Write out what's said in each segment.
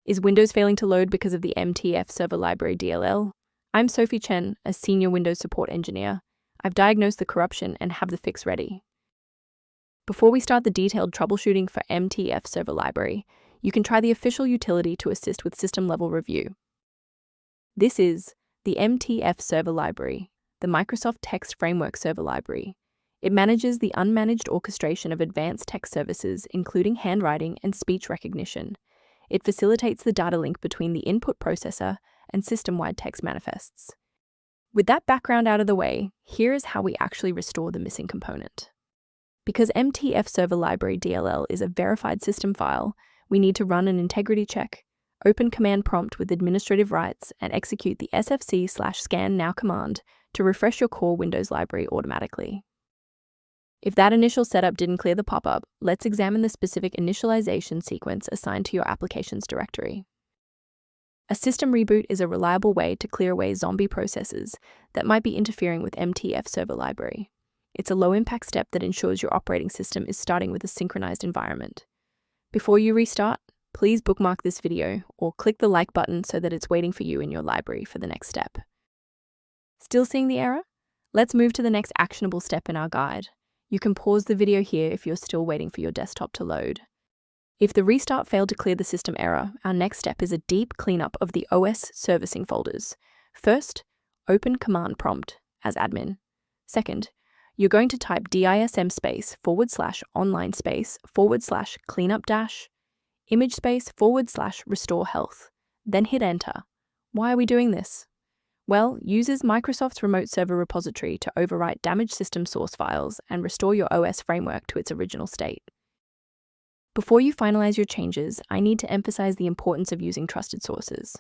Is Windows failing to load because of the Mtfserver Library DLL? I'm Sophie Chen, a senior Windows support engineer. I've diagnosed the corruption and have the fix ready. Before we start the detailed troubleshooting for Mtfserver Library, you can try the official utility to assist with system-level review. This is the Mtfserver Library, the Microsoft Text Framework Server Library. It manages the unmanaged orchestration of advanced text services, including handwriting and speech recognition. It facilitates the data link between the input processor and system-wide text manifests. With that background out of the way, here is how we actually restore the missing component. Because Mtfserver Library DLL is a verified system file, we need to run an integrity check, open command prompt with administrative rights, and execute the sfc/scan now command to refresh your core Windows library automatically. If that initial setup didn't clear the pop-up, let's examine the specific initialization sequence assigned to your applications directory. A system reboot is a reliable way to clear away zombie processes that might be interfering with Mtfserver Library. It's a low-impact step that ensures your operating system is starting with a synchronized environment. Before you restart, please bookmark this video or click the like button so that it's waiting for you in your library for the next step. Still seeing the error? Let's move to the next actionable step in our guide. You can pause the video here if you're still waiting for your desktop to load. If the restart failed to clear the system error, our next step is a deep cleanup of the OS servicing folders. First, open command prompt as admin. Second, you're going to type DISM /cleanup-image /restore health, then hit enter. Why are we doing this? Well, uses Microsoft's remote server repository to overwrite damaged system source files and restore your OS framework to its original state. Before you finalize your changes, I need to emphasize the importance of using trusted sources.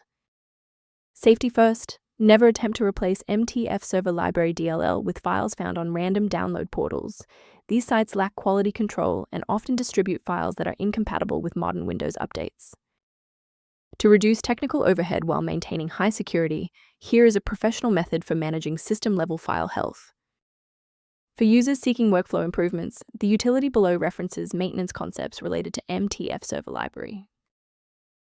Safety first, never attempt to replace Mtfserver Library DLL with files found on random download portals. These sites lack quality control and often distribute files that are incompatible with modern Windows updates. To reduce technical overhead while maintaining high security, here is a professional method for managing system-level file health. For users seeking workflow improvements, the utility below references maintenance concepts related to Mtfserver Library.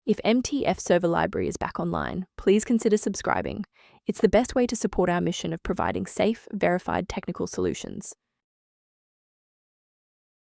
If Mtfserver Library is back online, please consider subscribing. It's the best way to support our mission of providing safe, verified technical solutions.